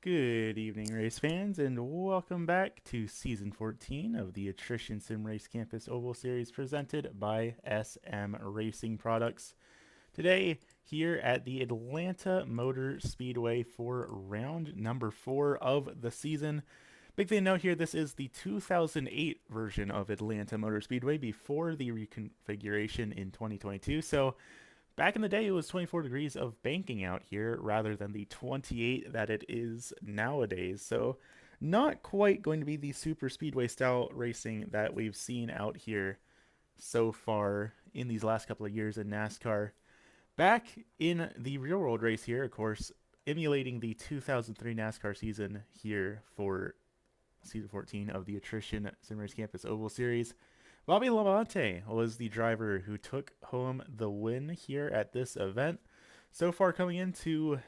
Good evening, race fans, and welcome back to Season 14 of the Attrition Sim Race Campus Oval Series presented by SM Racing Products. Today, here at the Atlanta Motor Speedway for round number 4 of the season. Big thing to note here, this is the 2008 version of Atlanta Motor Speedway before the reconfiguration in 2022, so back in the day, it was 24 degrees of banking out here rather than the 28 that it is nowadays. So, not quite going to be the super speedway style racing that we've seen out here so far in these last couple of years in NASCAR. Back in the real world race here, of course, emulating the 2003 NASCAR season here for season 14 of the Attrition Sim Race Campus Oval Series. Bobby Labonte was the driver who took home the win here at this event. So far coming into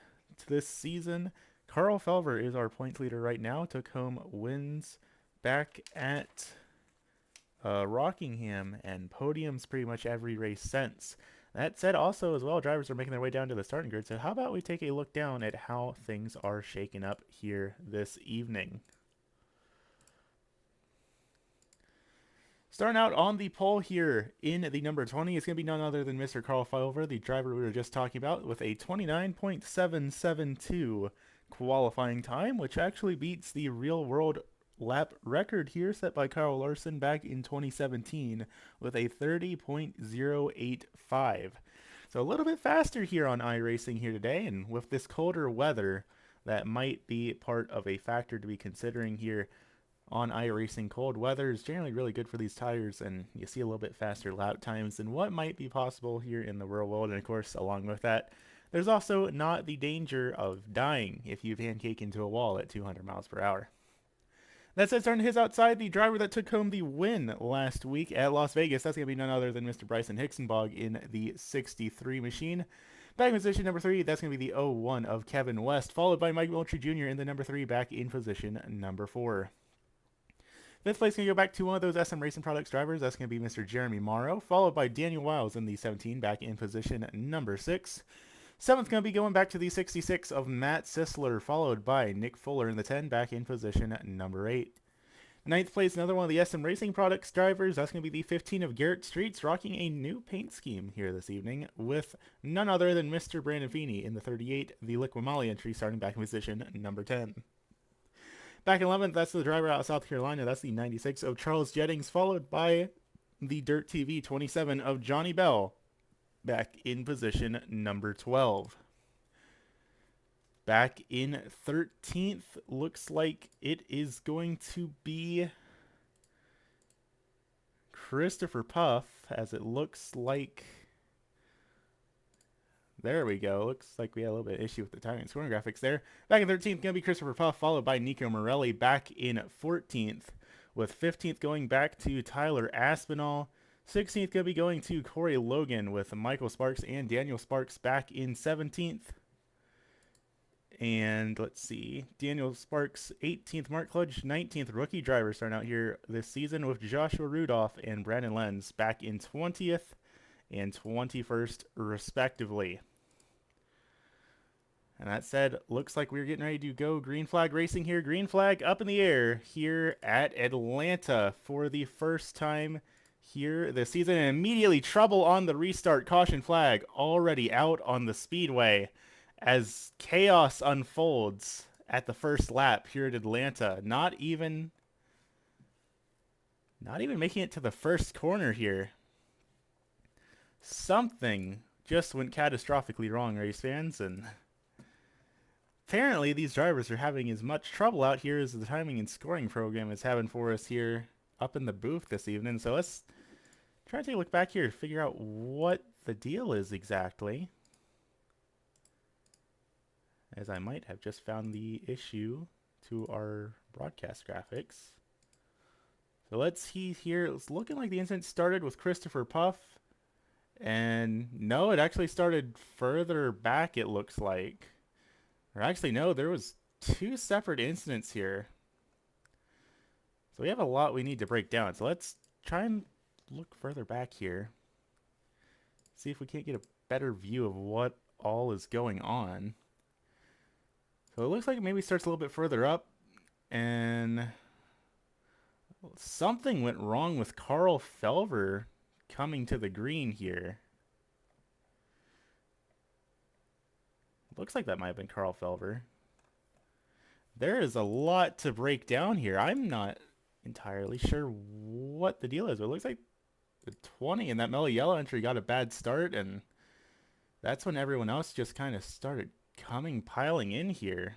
this season, Carl Felver is our points leader right now. Took home wins back at Rockingham and podiums pretty much every race since. That said, also as well, drivers are making their way down to the starting grid. So how about we take a look down at how things are shaking up here this evening? Starting out on the pole here in the number 20 is going to be none other than Mr. Carl Felver, the driver we were just talking about, with a 29.772 qualifying time, which actually beats the real world lap record here set by Kyle Larson back in 2017 with a 30.085. So a little bit faster here on iRacing here today, and with this colder weather, that might be part of a factor to be considering here on iRacing. Cold weather is generally really good for these tires, and you see a little bit faster lap times than what might be possible here in the real world. And of course, along with that, there's also not the danger of dying if you pancake into a wall at 200 miles per hour. That said, starting his outside, the driver that took home the win last week at Las Vegas, that's going to be none other than Mr. Bryson Hicksonbog in the 63 machine. Back in position number 3, that's going to be the 01 of Kevin West, followed by Mike Moultrie Jr. in the number 3, back in position number 4. Fifth place going to go back to one of those SM Racing Products drivers. That's going to be Mr. Jeremy Morrow, followed by Daniel Wiles in the 17, back in position number 6. Seventh going to be going back to the 66 of Matt Sisler, followed by Nick Fuller in the 10, back in position number 8. Ninth place, another one of the SM Racing Products drivers. That's going to be the 15 of Garrett Streets, rocking a new paint scheme here this evening with none other than Mr. Brandon Feeney in the 38, the Liqui entry, starting back in position number 10. Back in 11th, that's the driver out of South Carolina. That's the 96 of Charles Jettings, followed by the Dirt TV 27 of Johnny Bell, back in position number 12. Back in 13th, looks like it is going to be Christopher Puff, as it looks like... There we go. Looks like we had a little bit of issue with the timing and scoring graphics there. Back in 13th, going to be Christopher Puff, followed by Nico Morelli back in 14th, with 15th going back to Tyler Aspinall. 16th going to be going to Corey Logan, with Michael Sparks and Daniel Sparks back in 17th. And let's see, Daniel Sparks 18th, Mark Kludge 19th, rookie driver starting out here this season, with Joshua Rudolph and Brandon Lenz back in 20th and 21st respectively. And that said, looks like we're getting ready to go green flag racing here. Green flag up in the air here at Atlanta for the first time here this season. And immediately trouble on the restart. Caution flag already out on the speedway as chaos unfolds at the first lap here at Atlanta. Not even making it to the first corner here. Something just went catastrophically wrong, race fans, and apparently these drivers are having as much trouble out here as the timing and scoring program is having for us here up in the booth this evening. So let's try to take a look back here to figure out what the deal is exactly, as I might have just found the issue to our broadcast graphics. So let's see here. It's looking like the incident started with Christopher Puff. And no, it actually started further back, it looks like. Or actually, no, there was 2 separate incidents here. So we have a lot we need to break down. So let's try and look further back here. See if we can't get a better view of what all is going on. So it looks like it maybe starts a little bit further up, and something went wrong with Carl Felver coming to the green here. Looks like that might have been Carl Felver. There is a lot to break down here. I'm not entirely sure what the deal is, but it looks like the 20 and that mellow yellow entry got a bad start, and that's when everyone else just kind of started piling in here.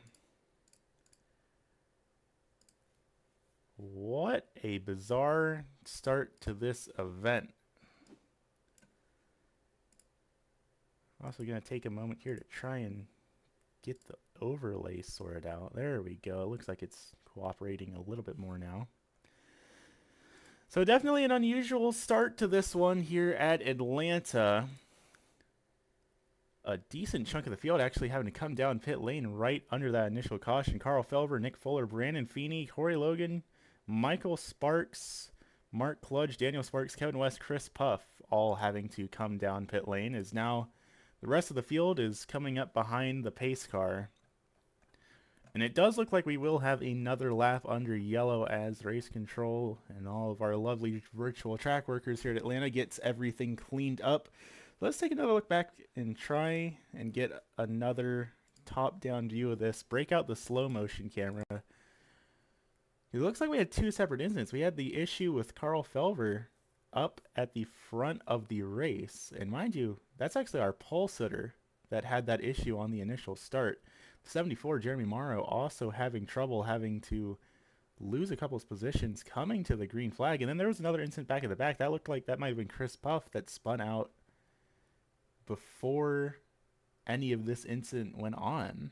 What a bizarre start to this event. Also going to take a moment here to try and get the overlay sorted out. There we go. It looks like it's cooperating a little bit more now. So definitely an unusual start to this one here at Atlanta. A decent chunk of the field actually having to come down pit lane right under that initial caution. Carl Felver, Nick Fuller, Brandon Feeney, Corey Logan, Michael Sparks, Mark Kludge, Daniel Sparks, Kevin West, Chris Puff, all having to come down pit lane. Is now the rest of the field is coming up behind the pace car. And it does look like we will have another lap under yellow as race control and all of our lovely virtual track workers here at Atlanta gets everything cleaned up. Let's take another look back and try and get another top-down view of this. Break out the slow motion camera. It looks like we had two separate incidents. We had the issue with Carl Felver up at the front of the race. And mind you, that's actually our pole sitter that had that issue on the initial start. 74, Jeremy Morrow, also having trouble having to lose a couple of positions coming to the green flag. And then there was another incident back at the back. That looked like that might have been Chris Puff that spun out before any of this incident went on.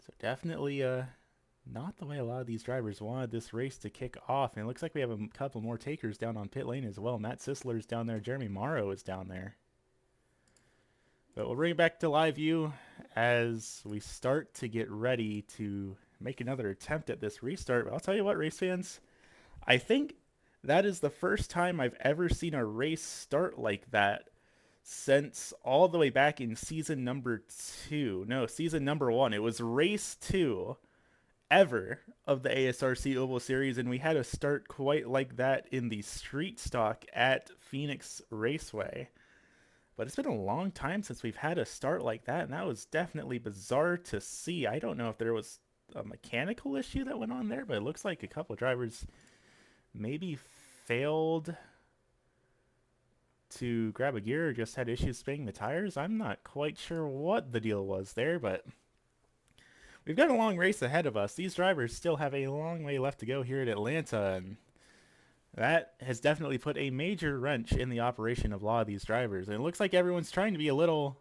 So definitely not the way a lot of these drivers wanted this race to kick off. And it looks like we have a couple more takers down on pit lane as well. Matt Sisler's down there. Jeremy Morrow is down there. But we'll bring it back to live view as we start to get ready to make another attempt at this restart. But I'll tell you what, race fans, I think that is the first time I've ever seen a race start like that since all the way back in season number 2. No, season number 1. It was race 2 ever of the ASRC Oval Series, and we had a start quite like that in the street stock at Phoenix Raceway. But it's been a long time since we've had a start like that, and that was definitely bizarre to see. I don't know if there was a mechanical issue that went on there, but it looks like a couple of drivers maybe failed to grab a gear or just had issues spinning the tires. I'm not quite sure what the deal was there, but we've got a long race ahead of us. These drivers still have a long way left to go here at Atlanta, and that has definitely put a major wrench in the operation of a lot of these drivers. And it looks like everyone's trying to be a little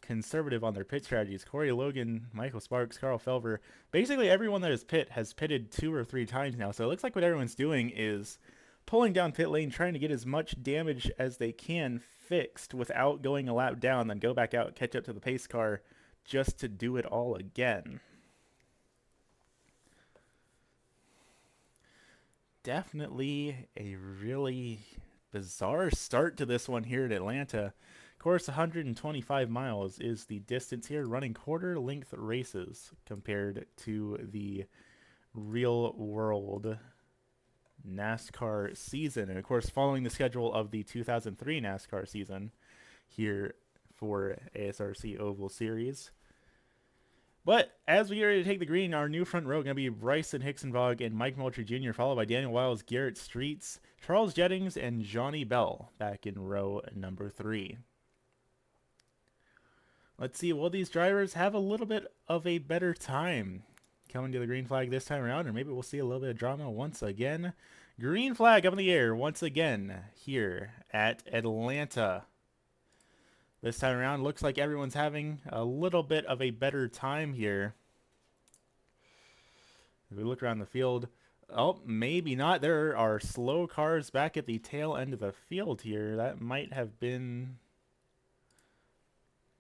conservative on their pit strategies. Corey Logan, Michael Sparks, Carl Felver, basically everyone that has pitted 2 or 3 times now. So it looks like what everyone's doing is pulling down pit lane, trying to get as much damage as they can fixed without going a lap down, then go back out, catch up to the pace car just to do it all again. Definitely a really bizarre start to this one here at Atlanta. Of course, 125 miles is the distance here, running quarter length races compared to the real world NASCAR season. And of course, following the schedule of the 2003 NASCAR season here for ASRC Oval Series. But as we get ready to take the green, our new front row going to be Bryson Hicksonvog and Mike Moultrie Jr., followed by Daniel Wiles, Garrett Streets, Charles Jettings, and Johnny Bell back in row number 3. Let's see, will these drivers have a little bit of a better time coming to the green flag this time around, or maybe we'll see a little bit of drama once again. Green flag up in the air once again here at Atlanta. This time around, looks like everyone's having a little bit of a better time here. If we look around the field, oh, maybe not. There are slow cars back at the tail end of the field here. That might have been...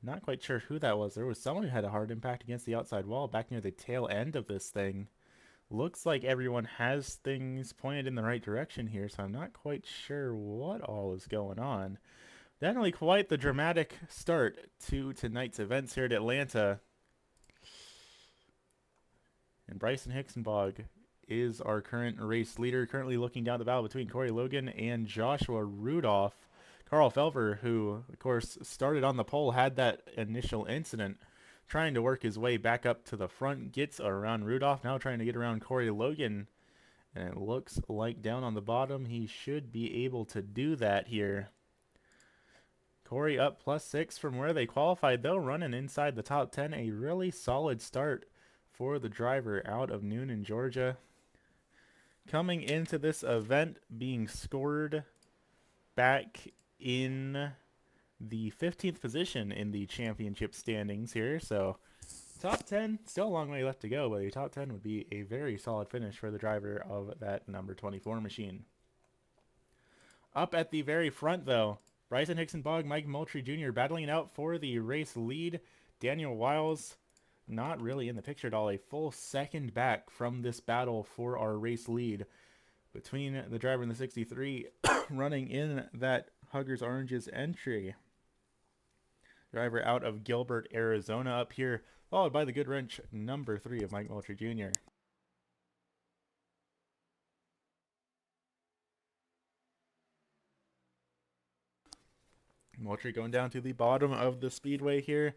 Not quite sure who that was. There was someone who had a hard impact against the outside wall back near the tail end of this thing. Looks like everyone has things pointed in the right direction here, so I'm not quite sure what all is going on. Definitely quite the dramatic start to tonight's events here at Atlanta. And Bryson Hicksenbog is our current race leader, currently looking down the battle between Corey Logan and Joshua Rudolph. Carl Felver, who, of course, started on the pole, had that initial incident, trying to work his way back up to the front, gets around Rudolph, now trying to get around Corey Logan. And it looks like down on the bottom, he should be able to do that here. Corey up +6 from where they qualified, though, running inside the top 10. A really solid start for the driver out of Noonan, Georgia. Coming into this event being scored back in the 15th position in the championship standings here. So top 10, still a long way left to go, but a top 10 would be a very solid finish for the driver of that number 24 machine. Up at the very front, though, Bryson Hicksenbog, Mike Moultrie Jr. battling it out for the race lead. Daniel Wiles not really in the picture at all. A full second back from this battle for our race lead between the driver and the 63 running in that Huggers Oranges entry. Driver out of Gilbert, Arizona up here, followed by the good wrench number 3 of Mike Moultrie Jr. Moultrie going down to the bottom of the speedway here.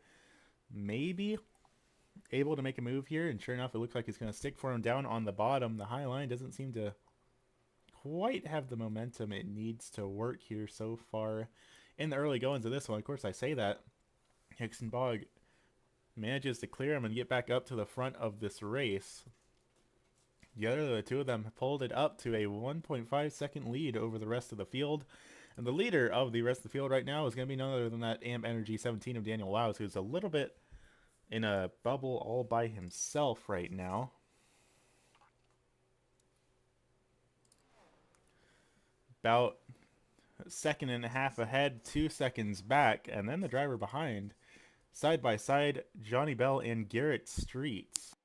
Maybe able to make a move here, and sure enough, it looks like it's going to stick for him down on the bottom. The high line doesn't seem to quite have the momentum it needs to work here so far in the early goings of this one. Of course, I say that. Hicksenbog manages to clear him and get back up to the front of this race. The two of them pulled it up to a 1.5 second lead over the rest of the field. And the leader of the rest of the field right now is going to be none other than that AMP Energy 17 of Daniel Wiles, who's a little bit in a bubble all by himself right now. About a second and a half ahead, 2 seconds back, and then the driver behind. Side by side, Johnny Bell and Garrett Streets.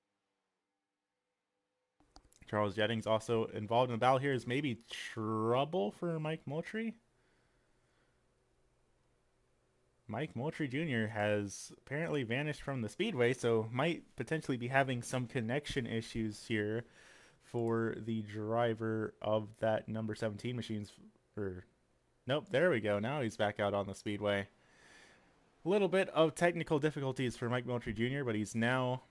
Charles Jennings also involved in the battle here. Is maybe trouble for Mike Moultrie? Mike Moultrie Jr. has apparently vanished from the speedway, so might potentially be having some connection issues here for the driver of that number 17 machines. Nope, there we go. Now he's back out on the speedway. A little bit of technical difficulties for Mike Moultrie Jr., but he's now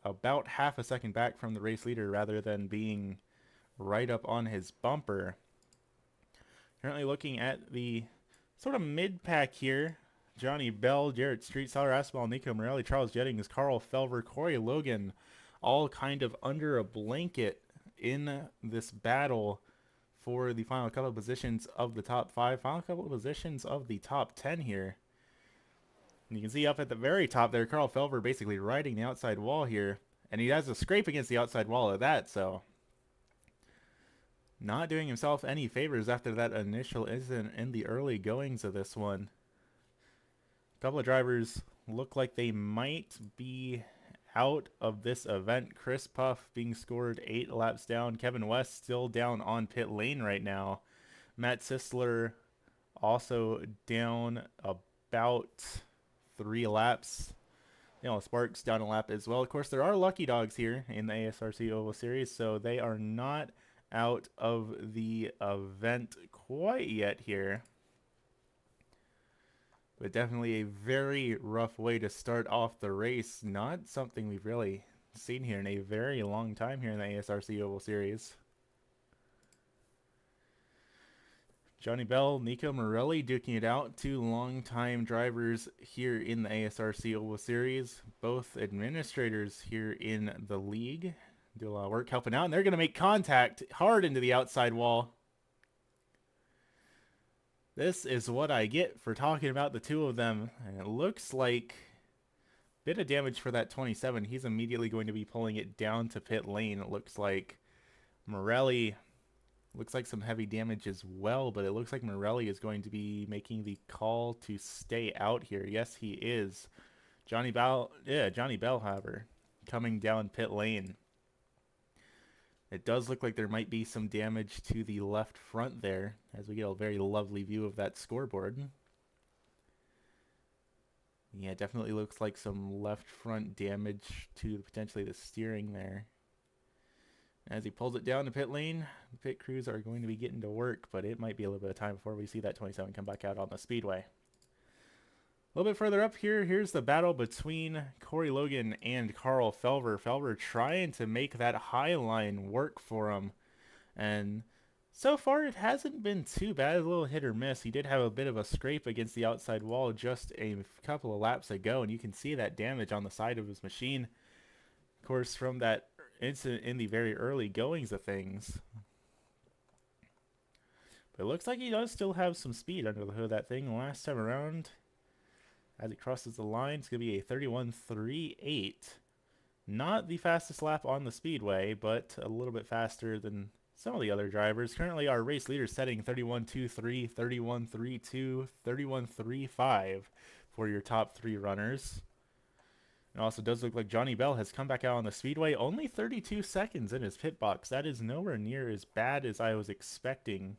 about half a second back from the race leader rather than being right up on his bumper. Currently looking at the sort of mid-pack here. Johnny Bell, Jarrett Street, Tyler Aspinall, Nico Morelli, Charles Jennings, Carl Felver, Corey Logan, all kind of under a blanket in this battle for the final couple of positions of the top 5, final couple of positions of the top 10 here. And you can see up at the very top there, Carl Felver basically riding the outside wall here, and he has a scrape against the outside wall of that, so not doing himself any favors after that initial incident in the early goings of this one. A couple of drivers look like they might be out of this event. Chris Puff being scored 8 laps down. Kevin West still down on pit lane right now. Matt Sisler also down about 3 laps. Daniel Sparks down a lap as well. Of course, there are lucky dogs here in the ASRC Oval Series, so they are not out of the event quite yet here. But definitely a very rough way to start off the race. Not something we've really seen here in a very long time here in the ASRC Oval Series. Johnny Bell, Nico Morelli duking it out. 2 longtime drivers here in the ASRC Oval Series. Both administrators here in the league. Do a lot of work helping out. And they're going to make contact hard into the outside wall. This is what I get for talking about the two of them. And it looks like a bit of damage for that 27. He's immediately going to be pulling it down to pit lane. It looks like Morelli, looks like some heavy damage as well, but it looks like Morelli is going to be making the call to stay out here. Yes, he is. Johnny Bell, however, coming down pit lane. It does look like there might be some damage to the left front there, as we get a very lovely view of that scoreboard. Yeah, definitely looks like some left front damage to potentially the steering there. As he pulls it down to pit lane, the pit crews are going to be getting to work, but it might be a little bit of time before we see that 27 come back out on the speedway. A little bit further up here, here's the battle between Corey Logan and Carl Felver. Felver trying to make that high line work for him. And so far, it hasn't been too bad. A little hit or miss. He did have a bit of a scrape against the outside wall just a couple of laps ago. And you can see that damage on the side of his machine. Of course, from that incident in the very early goings of things. But it looks like he does still have some speed under the hood of that thing. Last time around, as he crosses the line, it's going to be a 31.38. Not the fastest lap on the speedway, but a little bit faster than some of the other drivers. Currently, our race leader setting 31.23, 31.32, 31.35 for your top three runners. It also does look like Johnny Bell has come back out on the speedway. Only 32 seconds in his pit box. That is nowhere near as bad as I was expecting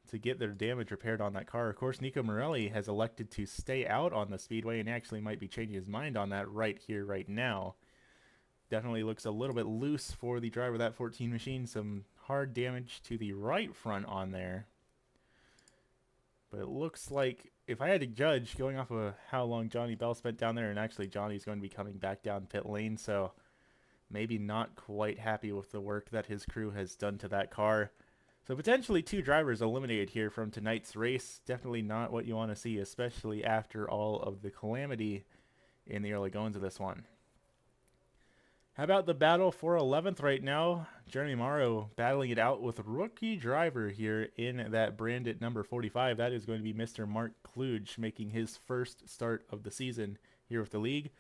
to get their damage repaired on that car. Of course, Nico Morelli has elected to stay out on the speedway and actually might be changing his mind on that right here, right now. Definitely looks a little bit loose for the driver of that 14 machine. Some hard damage to the right front on there. But it looks like, if I had to judge, going off of how long Johnny Bell spent down there, and actually Johnny's going to be coming back down pit lane, so maybe not quite happy with the work that his crew has done to that car. So potentially two drivers eliminated here from tonight's race. Definitely not what you want to see, especially after all of the calamity in the early goings of this one. How about the battle for 11th right now? Jeremy Morrow battling it out with rookie driver here in that branded number 45. That is going to be Mr. Mark Kluge, making his first start of the season here with the league.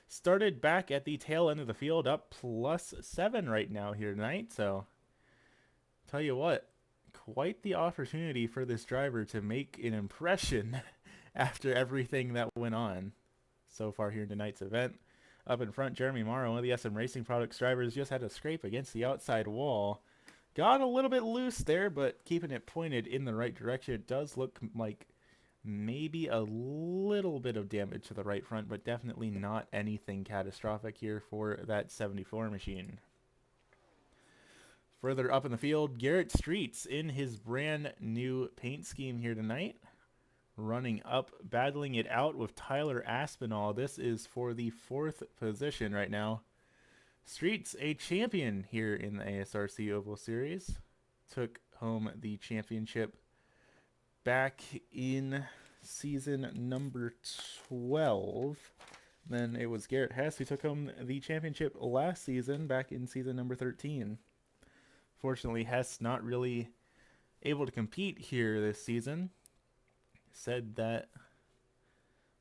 Started back at the tail end of the field, up +7 right now here tonight. So, tell you what, quite the opportunity for this driver to make an impression after everything that went on so far here in tonight's event. Up in front, Jeremy Morrow, one of the SM Racing Products drivers, just had a scrape against the outside wall. Got a little bit loose there, but keeping it pointed in the right direction. It does look like maybe a little bit of damage to the right front, but definitely not anything catastrophic here for that 74 machine. Further up in the field, Garrett Streets in his brand new paint scheme here tonight. Running up, battling it out with Tyler Aspinall. This is for the 4th position right now. Streets, a champion here in the ASRC Oval Series. Took home the championship back in season number 12. Then it was Garrett Hess who took home the championship last season, back in season number 13. Fortunately, Hess not really able to compete here this season. Said that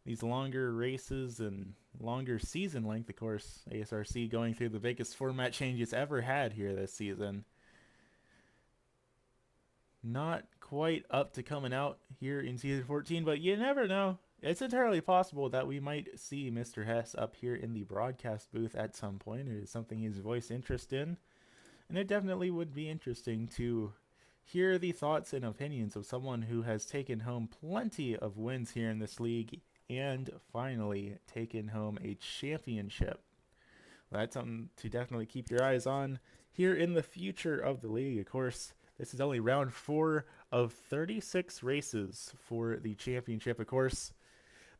these longer races and longer season length, of course, ASRC going through the biggest format changes ever had here this season. Not quite up to coming out here in season 14, but you never know. It's entirely possible that we might see Mr. Hess up here in the broadcast booth at some point. It is something he's voiced interest in, and it definitely would be interesting to hear the thoughts and opinions of someone who has taken home plenty of wins here in this league and finally taken home a championship. That's something to definitely keep your eyes on here in the future of the league. Of course, this is only round 4 of 36 races for the championship. Of course,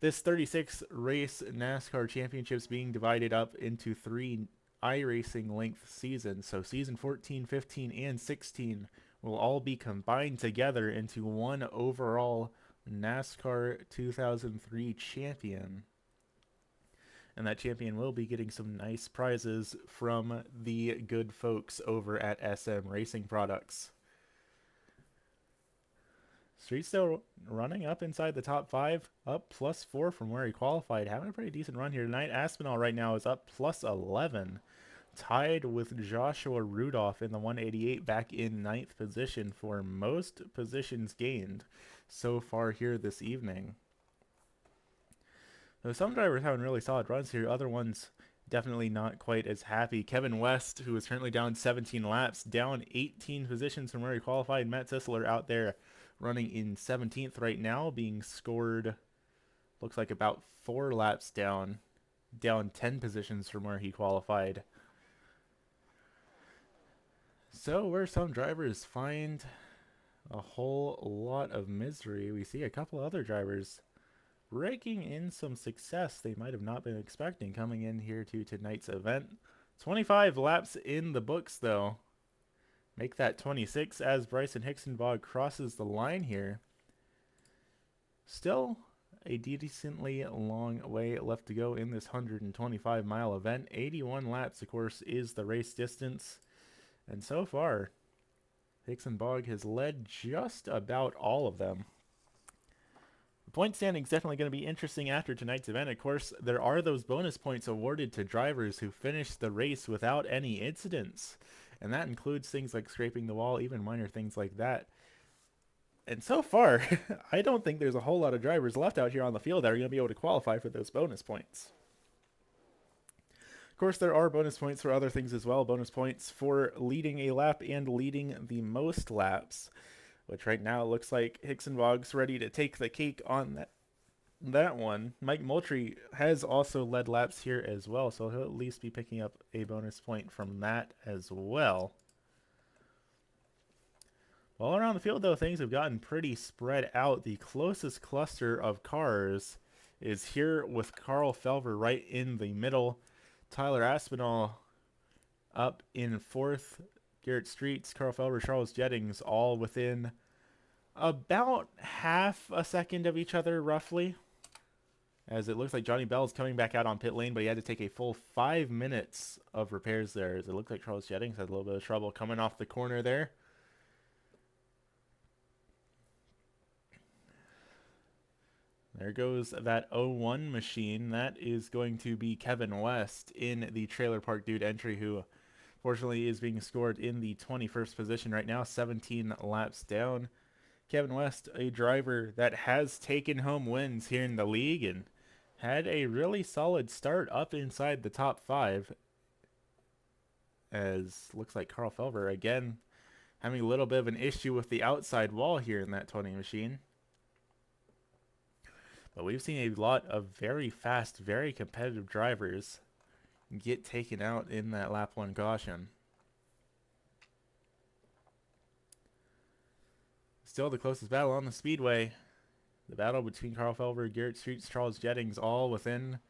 this 36 race NASCAR championship is being divided up into 3 iRacing length seasons. So season 14, 15, and 16 will all be combined together into one overall NASCAR 2003 champion. And that champion will be getting some nice prizes from the good folks over at SM Racing Products. Street still running up inside the top 5, up +4 from where he qualified. Having a pretty decent run here tonight. Aspinall right now is up +11. Tied with Joshua Rudolph in the 188, back in 9th position for most positions gained so far here this evening. So some drivers having really solid runs here. Other ones definitely not quite as happy. Kevin West, who is currently down 17 laps, down 18 positions from where he qualified. Matt Sisler out there running in 17th right now, being scored, looks like about 4 laps down 10 positions from where he qualified. So where some drivers find a whole lot of misery, we see a couple other drivers raking in some success they might have not been expecting coming in here to tonight's event. 25 laps in the books, though. Make that 26 as Bryson Hicksenbog crosses the line here. Still a decently long way left to go in this 125-mile event. 81 laps, of course, is the race distance. And so far, Hicksenbog has led just about all of them. The point standing is definitely going to be interesting after tonight's event. Of course, there are those bonus points awarded to drivers who finish the race without any incidents. And that includes things like scraping the wall, even minor things like that. And so far, I don't think there's a whole lot of drivers left out here on the field that are going to be able to qualify for those bonus points. Of course, there are bonus points for other things as well. Bonus points for leading a lap and leading the most laps, which right now looks like Hicksenbog's ready to take the cake on that one. Mike Moultrie has also led laps here as well, so he'll at least be picking up a bonus point from that as well. All around the field, though, things have gotten pretty spread out. The closest cluster of cars is here with Carl Felver right in the middle. Tyler Aspinall up in 4th. Garrett Streets, Carl Felber, Charles Jettings, all within about half a second of each other, roughly. As it looks like Johnny Bell's coming back out on pit lane, but he had to take a full 5 minutes of repairs there. As it looked like Charles Jettings had a little bit of trouble coming off the corner there. There goes that 01 machine. That is going to be Kevin West in the Trailer Park Dude entry, who fortunately is being scored in the 21st position right now, 17 laps down. Kevin West, a driver that has taken home wins here in the league and had a really solid start up inside the top 5. As looks like Carl Felver again having a little bit of an issue with the outside wall here in that 20 machine. But we've seen a lot of very fast, very competitive drivers get taken out in that lap 1 caution. Still the closest battle on the speedway. The battle between Carl Felver, Garrett Streets, Charles Jettings, all within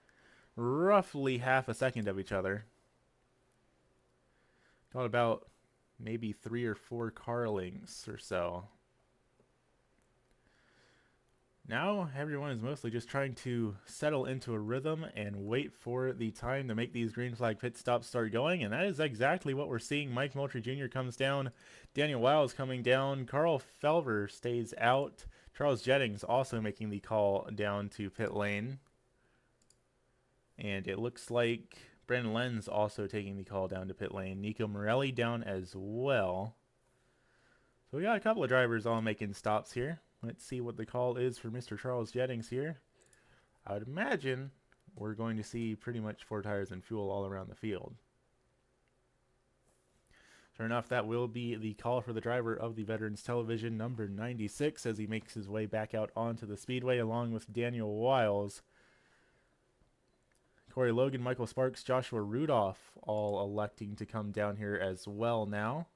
roughly half a second of each other. Got about maybe 3 or 4 car lengths or so. Now everyone is mostly just trying to settle into a rhythm and wait for the time to make these green flag pit stops start going, and that is exactly what we're seeing. Mike Moultrie Jr. comes down, Daniel Wiles coming down, Carl Felver stays out, Charles Jettings also making the call down to pit lane, and it looks like Brandon Lenz also taking the call down to pit lane. Nico Morelli down as well. So we got a couple of drivers all making stops here. Let's see what the call is for Mr. Charles Jettings here. I would imagine we're going to see pretty much 4 tires and fuel all around the field. Sure enough, that will be the call for the driver of the Veterans Television, number 96, as he makes his way back out onto the speedway along with Daniel Wiles. Corey Logan, Michael Sparks, Joshua Rudolph all electing to come down here as well now.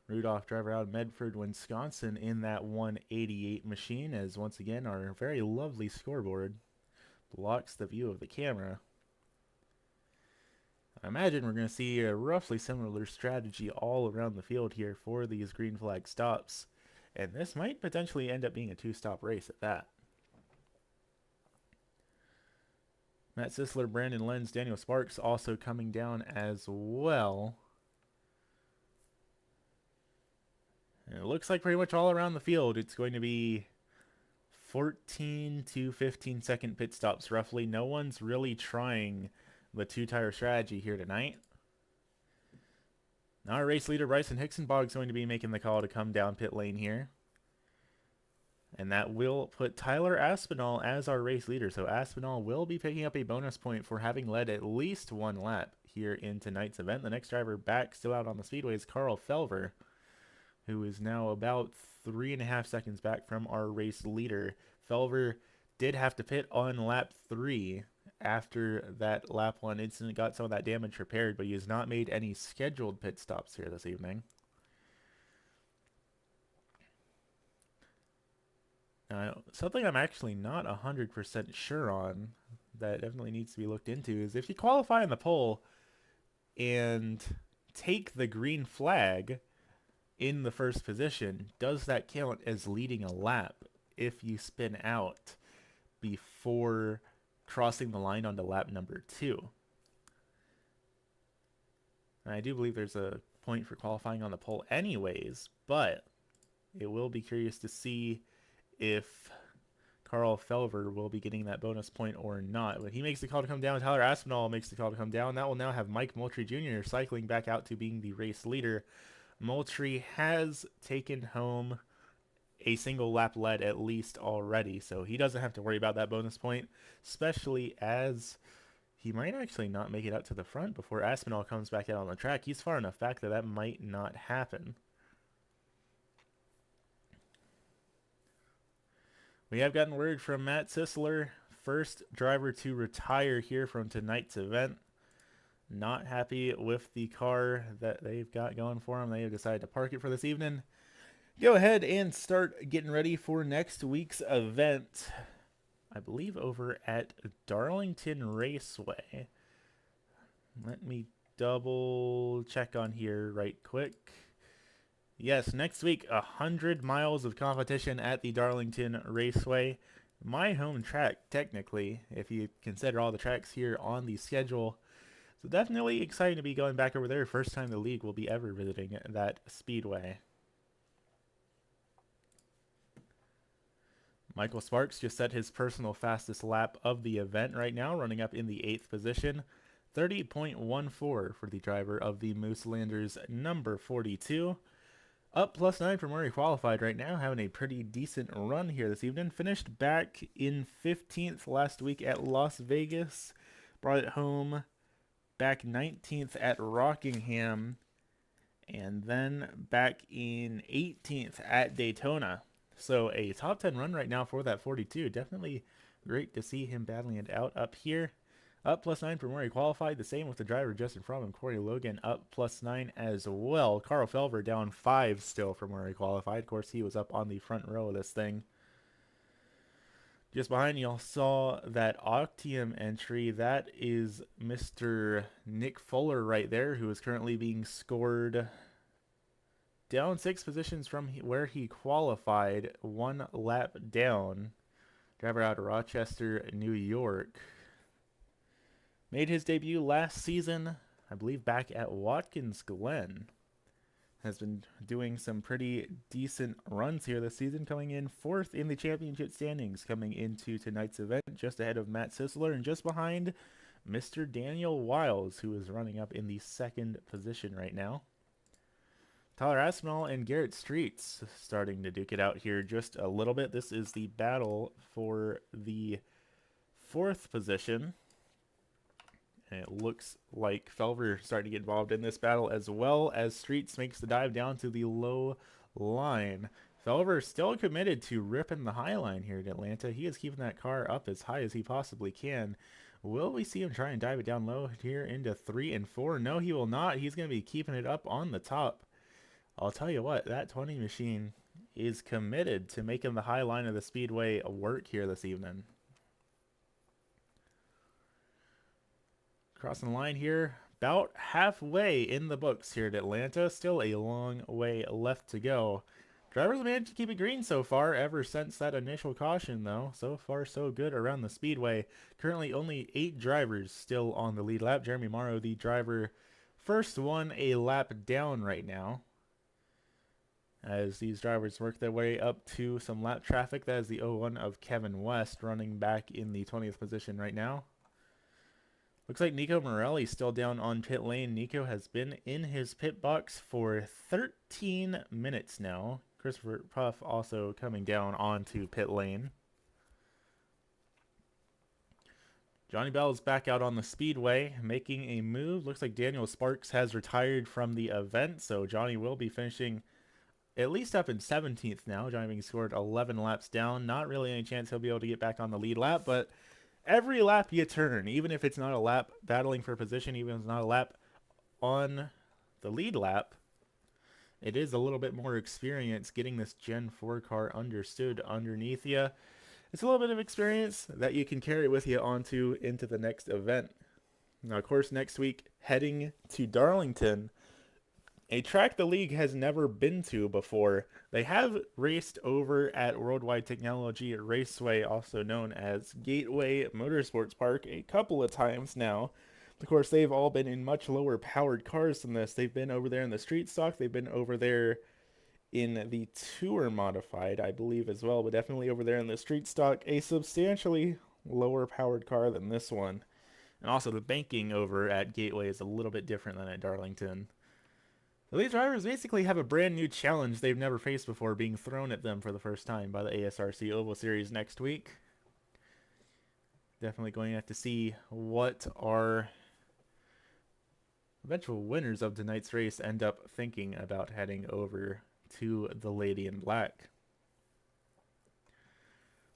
Rudolph, driver out of Medford, Wisconsin, in that 188 machine, as once again our very lovely scoreboard blocks the view of the camera. I imagine we're going to see a roughly similar strategy all around the field here for these green flag stops, and this might potentially end up being a 2-stop race at that. Matt Sisler, Brandon Lenz, Daniel Sparks also coming down as well. And it looks like pretty much all around the field it's going to be 14 to 15 second pit stops roughly. No one's really trying the 2-tire strategy here tonight. Now our race leader Bryson Hicksenbog is going to be making the call to come down pit lane here. And that will put Tyler Aspinall as our race leader. So Aspinall will be picking up a bonus point for having led at least one lap here in tonight's event. The next driver back still out on the speedway is Carl Felver, who is now about 3.5 seconds back from our race leader. Felver did have to pit on lap 3 after that lap 1 incident, got some of that damage repaired, but he has not made any scheduled pit stops here this evening. Now, something I'm actually not 100% sure on that definitely needs to be looked into is if you qualify on the pole and take the green flag in the first position, does that count as leading a lap if you spin out before crossing the line onto lap number 2? And I do believe there's a point for qualifying on the pole anyways, but it will be curious to see if Carl Felver will be getting that bonus point or not. When he makes the call to come down, Tyler Aspinall makes the call to come down. That will now have Mike Moultrie Jr. cycling back out to being the race leader. Moultrie has taken home a single lap lead at least already, so he doesn't have to worry about that bonus point, especially as he might actually not make it out to the front before Aspinall comes back out on the track. He's far enough back that that might not happen. We have gotten word from Matt Sisler, first driver to retire here from tonight's event. Not happy with the car that they've got going for him. They have decided to park it for this evening. Go ahead and start getting ready for next week's event. I believe over at Darlington Raceway. Let me double check on here right quick. Yes, next week, 100 miles of competition at the Darlington Raceway. My home track, technically, if you consider all the tracks here on the schedule. So definitely exciting to be going back over there. First time the league will be ever visiting that speedway. Michael Sparks just set his personal fastest lap of the event right now, running up in the 8th position. 30.14 for the driver of the Mooselanders number 42. Up +9 from where he qualified right now, having a pretty decent run here this evening. Finished back in 15th last week at Las Vegas. Brought it home back 19th at Rockingham. And then back in 18th at Daytona. So a top 10 run right now for that 42. Definitely great to see him battling it out up here. Up +9 from where he qualified. The same with the driver just in front of him, Corey Logan, up +9 as well. Carl Felver down 5 still from where he qualified. Of course, he was up on the front row of this thing. Just behind you all saw that Octium entry. That is Mr. Nick Fuller right there, who is currently being scored down 6 positions from where he qualified, 1 lap down. Driver out of Rochester, New York. Made his debut last season, I believe back at Watkins Glen. Has been doing some pretty decent runs here this season, coming in 4th in the championship standings coming into tonight's event, just ahead of Matt Sisler and just behind Mr. Daniel Wiles, who is running up in the 2nd position right now. Tyler Aspinall and Garrett Streets starting to duke it out here just a little bit. This is the battle for the 4th position. And it looks like Felver starting to get involved in this battle as well as Streets makes the dive down to the low line. Felver still committed to ripping the high line here at Atlanta. He is keeping that car up as high as he possibly can. Will we see him try and dive it down low here into 3 and 4? No, he will not. He's going to be keeping it up on the top. I'll tell you what, that 20 machine is committed to making the high line of the speedway work here this evening. Crossing the line here, about halfway in the books here at Atlanta. Still a long way left to go. Drivers managed to keep it green so far ever since that initial caution, though. So far, so good around the speedway. Currently, only 8 drivers still on the lead lap. Jeremy Morrow, the driver, first one a lap down right now, as these drivers work their way up to some lap traffic. That is the 01 of Kevin West, running back in the 20th position right now. Looks like Nico Morelli still down on pit lane. Nico has been in his pit box for 13 minutes now. Christopher Puff also coming down onto pit lane. Johnny Bell is back out on the speedway, making a move. Looks like Daniel Sparks has retired from the event, so Johnny will be finishing at least up in 17th now. Johnny being scored 11 laps down. Not really any chance he'll be able to get back on the lead lap, but every lap you turn, even if it's not a lap battling for position, even if it's not a lap on the lead lap, it is a little bit more experience getting this Gen 4 car understood underneath you. It's a little bit of experience that you can carry with you onto into the next event. Now, of course, next week, heading to Darlington, a track the league has never been to before. They have raced over at Worldwide Technology Raceway, also known as Gateway Motorsports Park, a couple of times now. Of course, they've all been in much lower powered cars than this. They've been over there in the street stock. They've been over there in the Tour Modified, I believe, as well. But definitely over there in the street stock, a substantially lower powered car than this one. And also the banking over at Gateway is a little bit different than at Darlington. So these drivers basically have a brand new challenge they've never faced before being thrown at them for the first time by the ASRC Oval Series next week. Definitely going to have to see what our eventual winners of tonight's race end up thinking about heading over to the Lady in Black.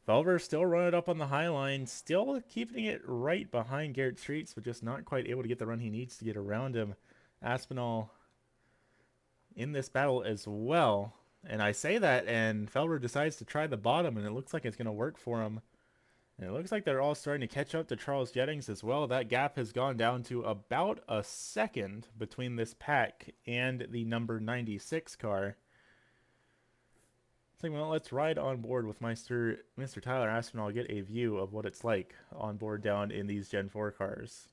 Felver still running up on the high line, still keeping it right behind Garrett Streets, but just not quite able to get the run he needs to get around him. Aspinall in this battle as well. And I say that, and Felver decides to try the bottom, and it looks like it's going to work for him. And it looks like they're all starting to catch up to Charles Jennings as well. That gap has gone down to about a second between this pack and the number 96 car. So, well, let's ride on board with Mr. Tyler Aspinall, get a view of what it's like on board down in these Gen 4 cars.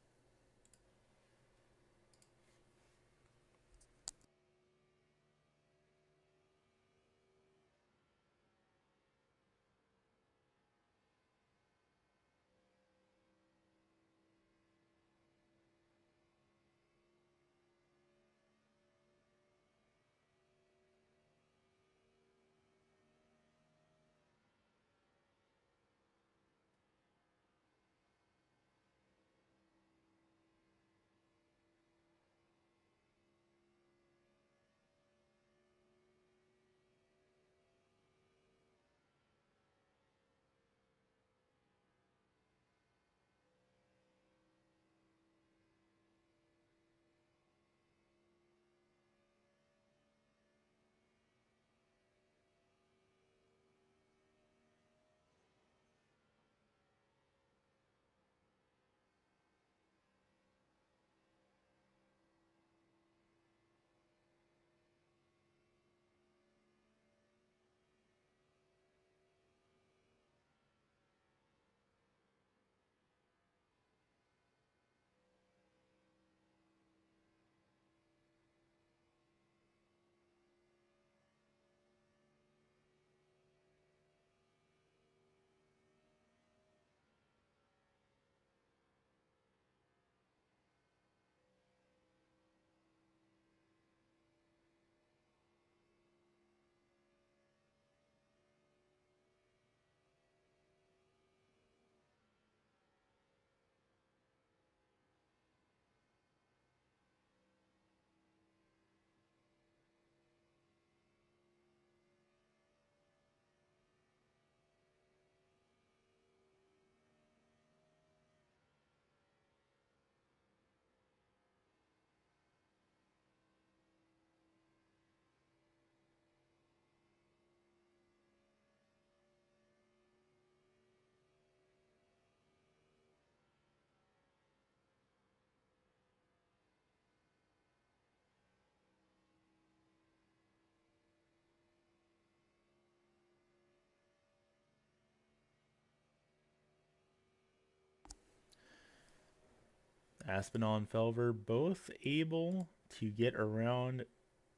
Aspinall and Felver both able to get around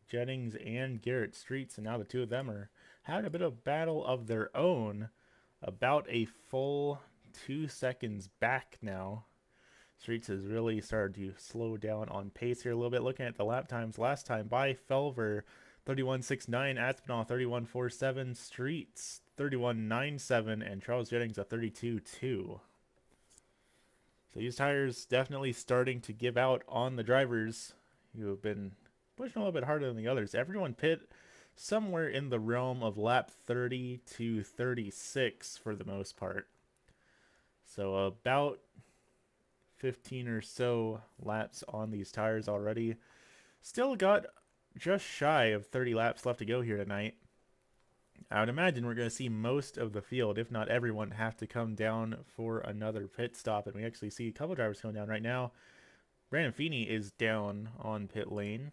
Jennings and Garrett Streets, and now the two of them are having a bit of battle of their own. About a full 2 seconds back now. Streets has really started to slow down on pace here a little bit. Looking at the lap times last time by Felver, 31.69, Aspinall 31.47, Streets 31.97, and Charles Jennings a 32.2. So these tires definitely starting to give out on the drivers who have been pushing a little bit harder than the others. Everyone pit somewhere in the realm of lap 30 to 36 for the most part. So about 15 or so laps on these tires already. Still got just shy of 30 laps left to go here tonight. I would imagine we're going to see most of the field, if not everyone, have to come down for another pit stop. And we actually see a couple drivers coming down right now. Brandon Feeney is down on pit lane.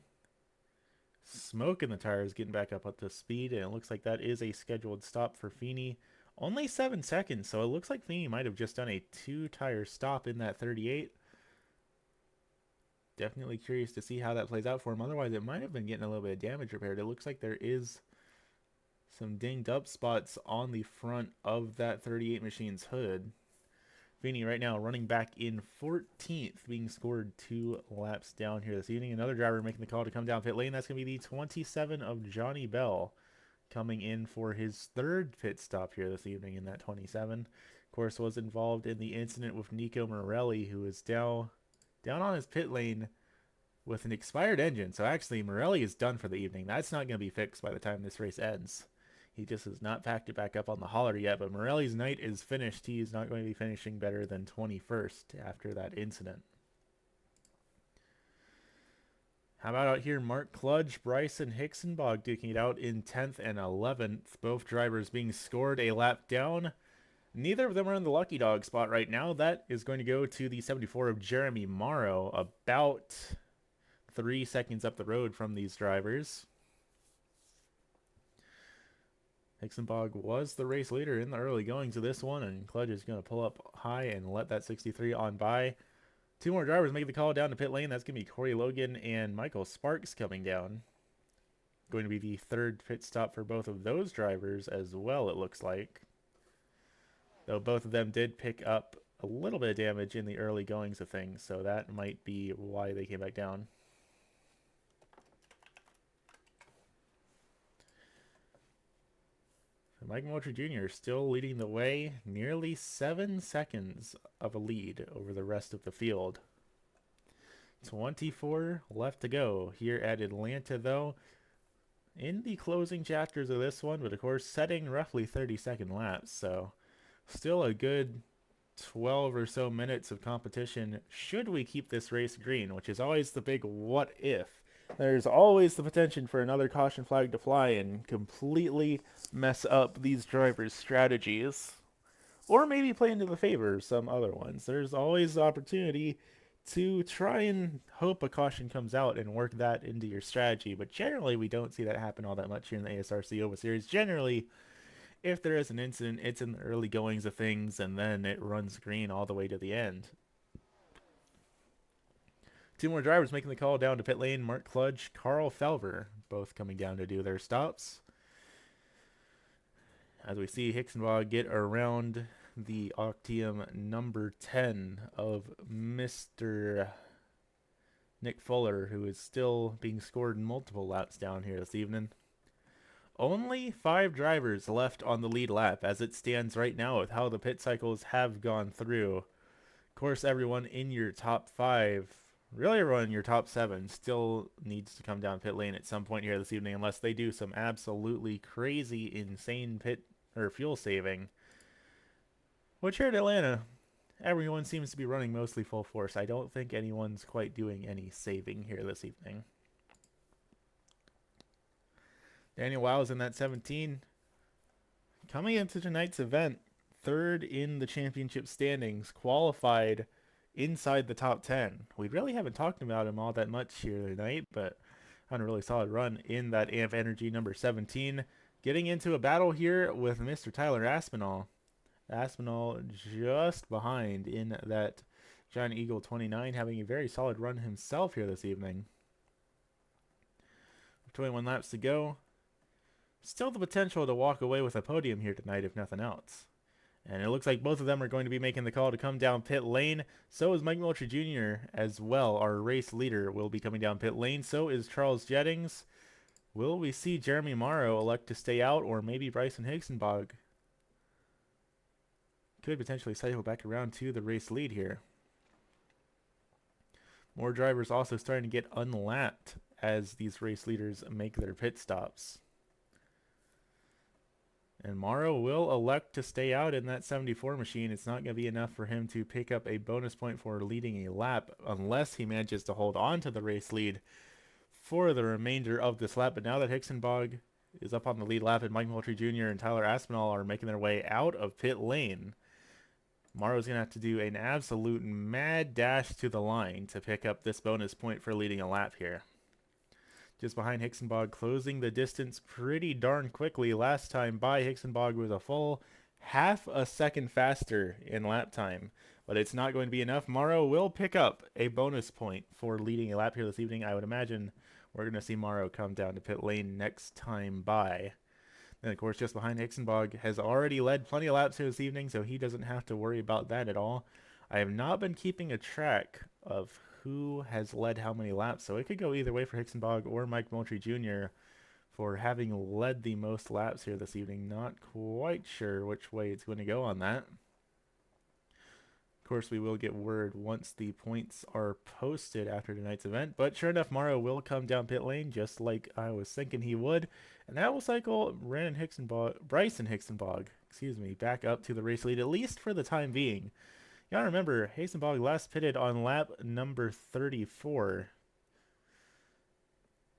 Smoke in the tires, getting back up to speed. And it looks like that is a scheduled stop for Feeney. Only 7 seconds, so it looks like Feeney might have just done a 2-tire stop in that 38. Definitely curious to see how that plays out for him. Otherwise, it might have been getting a little bit of damage repaired. It looks like there is some dinged up spots on the front of that 38 machine's hood. Feeney right now running back in 14th, being scored 2 laps down here this evening. Another driver making the call to come down pit lane. That's going to be the 27 of Johnny Bell, coming in for his 3rd pit stop here this evening in that 27. Of course, was involved in the incident with Nico Morelli, who is down on his pit lane with an expired engine. So actually, Morelli is done for the evening. That's not going to be fixed by the time this race ends. He just has not packed it back up on the hauler yet, but Morelli's night is finished. He is not going to be finishing better than 21st after that incident. How about out here, Mark Kludge, Bryson Hixenbog duking it out in 10th and 11th. Both drivers being scored a lap down. Neither of them are in the lucky dog spot right now. That is going to go to the 74 of Jeremy Morrow, about 3 seconds up the road from these drivers. Hixenbog was the race leader in the early goings of this one, and Kludge is going to pull up high and let that 63 on by. 2 more drivers make the call down to pit lane. That's going to be Corey Logan and Michael Sparks coming down. Going to be the 3rd pit stop for both of those drivers as well, it looks like. Though both of them did pick up a little bit of damage in the early goings of things, so that might be why they came back down. So Mike Moultrie Jr. still leading the way, nearly 7 seconds of a lead over the rest of the field. 24 left to go here at Atlanta, though, in the closing chapters of this one, but of course setting roughly 30-second laps, so still a good 12 or so minutes of competition should we keep this race green, which is always the big what if. There's always the potential for another caution flag to fly and completely mess up these drivers' strategies, or maybe play into the favor of some other ones. There's always the opportunity to try and hope a caution comes out and work that into your strategy, but generally we don't see that happen all that much here in the ASRC OVA Series. Generally, if there is an incident, it's in the early goings of things, and then it runs green all the way to the end. 2 more drivers making the call down to pit lane. Mark Kludge, Carl Felver, both coming down to do their stops. As we see Hixenbog get around the Octium number 10 of Mr. Nick Fuller, who is still being scored in multiple laps down here this evening. Only 5 drivers left on the lead lap as it stands right now with how the pit cycles have gone through. Of course, everyone in your top 5, really everyone in your top 7, still needs to come down pit lane at some point here this evening unless they do some absolutely crazy, insane pit or fuel saving. Which here at Atlanta, everyone seems to be running mostly full force. I don't think anyone's quite doing any saving here this evening. Daniel Wiles in that 17. Coming into tonight's event, 3rd in the championship standings, qualified inside the top 10. We really haven't talked about him all that much here tonight, but on a really solid run in that AMP Energy number 17. Getting into a battle here with Mr. Tyler Aspinall. Aspinall just behind in that Giant Eagle 29, having a very solid run himself here this evening. 21 laps to go. Still the potential to walk away with a podium here tonight, if nothing else. And it looks like both of them are going to be making the call to come down pit lane. So is Mike Moultrie Jr. as well. Our race leader will be coming down pit lane. So is Charles Jennings. Will we see Jeremy Morrow elect to stay out, or maybe Bryson Higginbog could potentially cycle back around to the race lead here? More drivers also starting to get unlapped as these race leaders make their pit stops. And Morrow will elect to stay out in that 74 machine. It's not going to be enough for him to pick up a bonus point for leading a lap unless he manages to hold on to the race lead for the remainder of this lap. But now that Higginbog is up on the lead lap and Mike Moultrie Jr. and Tyler Aspinall are making their way out of pit lane, Morrow's going to have to do an absolute mad dash to the line to pick up this bonus point for leading a lap here. Just behind Higginbog, closing the distance pretty darn quickly. Last time by, Higginbog was a full half a second faster in lap time, but it's not going to be enough. Morrow will pick up a bonus point for leading a lap here this evening. I would imagine we're going to see Morrow come down to pit lane next time by. And of course, just behind Higginbog has already led plenty of laps here this evening, so he doesn't have to worry about that at all. I have not been keeping a track of who has led how many laps, so it could go either way for Higginbog or Mike Moultrie Jr. for having led the most laps here this evening. Not quite sure which way it's going to go on that. Of course, we will get word once the points are posted after tonight's event, but sure enough, Morrow will come down pit lane just like I was thinking he would, and that will cycle Bryson Higginbog, back up to the race lead, at least for the time being. You gotta remember, Higginbog last pitted on lap number 34.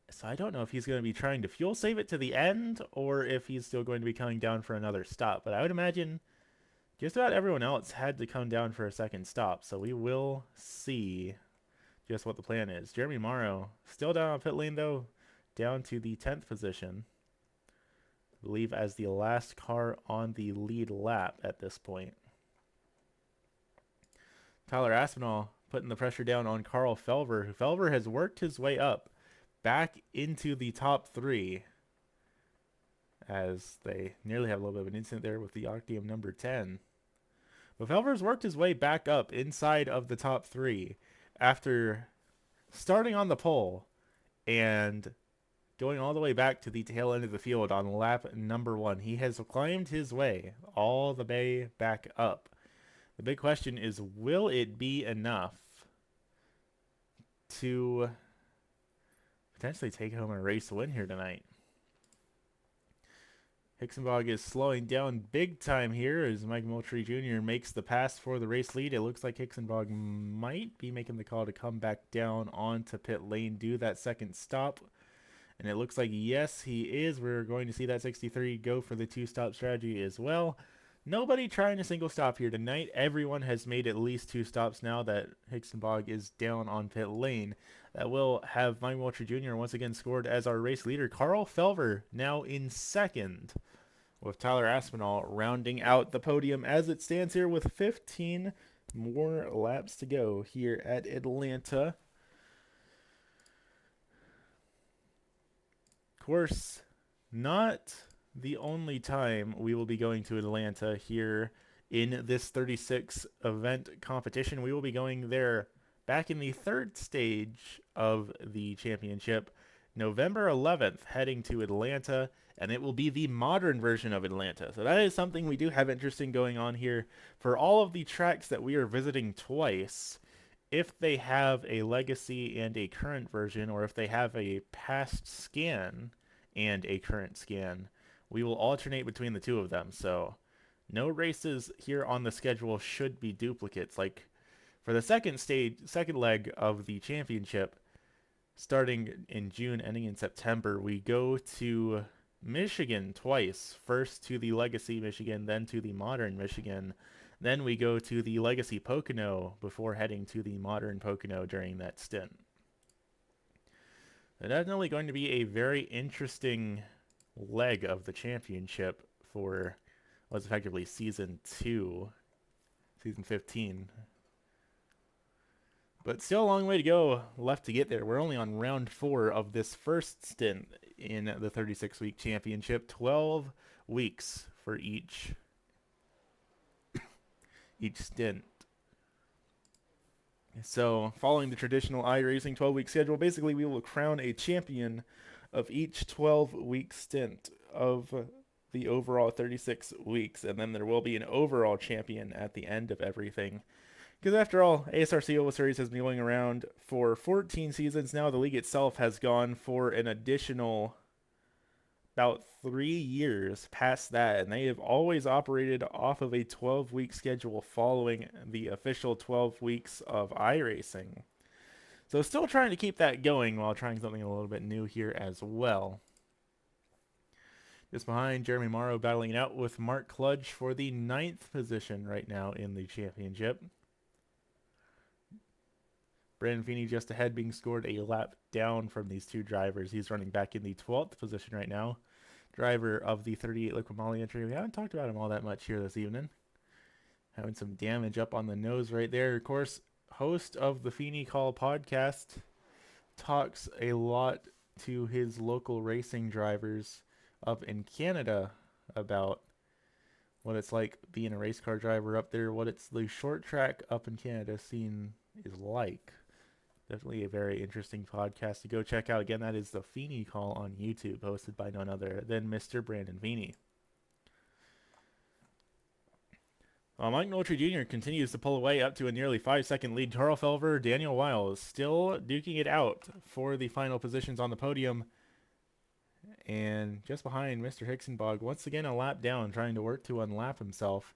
So I don't know if he's going to be trying to fuel save it to the end, or if he's still going to be coming down for another stop. But I would imagine just about everyone else had to come down for a second stop. So we will see just what the plan is. Jeremy Morrow still down on pit lane, though, down to the 10th position. I believe as the last car on the lead lap at this point. Tyler Aspinall putting the pressure down on Carl Felver, who Felver has worked his way up back into the top 3 as they nearly have a little bit of an incident there with the Octium number 10. But Felver's worked his way back up inside of the top 3 after starting on the pole and going all the way back to the tail end of the field on lap number 1. He has climbed his way all the way back up. The big question is, will it be enough to potentially take home a race win here tonight? Higginbog is slowing down big time here as Mike Moultrie Jr. makes the pass for the race lead. It looks like Higginbog might be making the call to come back down onto pit lane, do that second stop. And it looks like, yes, he is. We're going to see that 63 go for the 2-stop strategy as well. Nobody trying a single stop here tonight. Everyone has made at least 2 stops now that Higginbog is down on pit lane. That will have Mike Moultrie Jr. once again scored as our race leader. Carl Felver now in second, with Tyler Aspinall rounding out the podium as it stands here with 15 more laps to go here at Atlanta. Of course, not the only time we will be going to Atlanta here in this 36 event competition. We will be going there back in the 3rd stage of the championship, November 11th, heading to Atlanta, and it will be the modern version of Atlanta. So that is something we do have interesting going on here. For all of the tracks that we are visiting twice, if they have a legacy and a current version, or if they have a past scan and a current scan, we will alternate between the 2 of them. So no races here on the schedule should be duplicates. Like for the second leg of the championship, starting in June, ending in September, we go to Michigan twice. First to the Legacy Michigan, then to the Modern Michigan. Then we go to the Legacy Pocono before heading to the Modern Pocono during that stint. So definitely going to be a very interesting leg of the championship for what's effectively season 2, season 15. But still a long way to go left to get there. We're only on round 4 of this first stint in the 36-week championship. 12 weeks for each stint. So following the traditional iRacing 12-week schedule, basically we will crown a champion of each 12-week stint of the overall 36 weeks, and then there will be an overall champion at the end of everything. Because after all, ASRC Oval Series has been going around for 14 seasons now. The league itself has gone for an additional about 3 years past that, and they have always operated off of a 12-week schedule following the official 12 weeks of iRacing. So still trying to keep that going while trying something a little bit new here as well. Just behind, Jeremy Morrow battling it out with Mark Kludge for the 9th position right now in the championship. Brandon Feeney just ahead, being scored a lap down from these two drivers. He's running back in the 12th position right now. Driver of the 38 Liquid Moly entry. We haven't talked about him all that much here this evening. Having some damage up on the nose right there. Of course, host of the Feeney Call podcast, talks a lot to his local racing drivers up in Canada about what it's like being a race car driver up there, what it's the short track up in Canada scene is like. Definitely a very interesting podcast to go check out. Again, that is the Feeney Call on YouTube, hosted by none other than Mr. Brandon Feeney. Mike Moultrie Jr. continues to pull away up to a nearly 5-second lead. Carl Felver, Daniel Wiles still duking it out for the final positions on the podium. And just behind Mr. Hixenbog, once again a lap down, trying to work to unlap himself.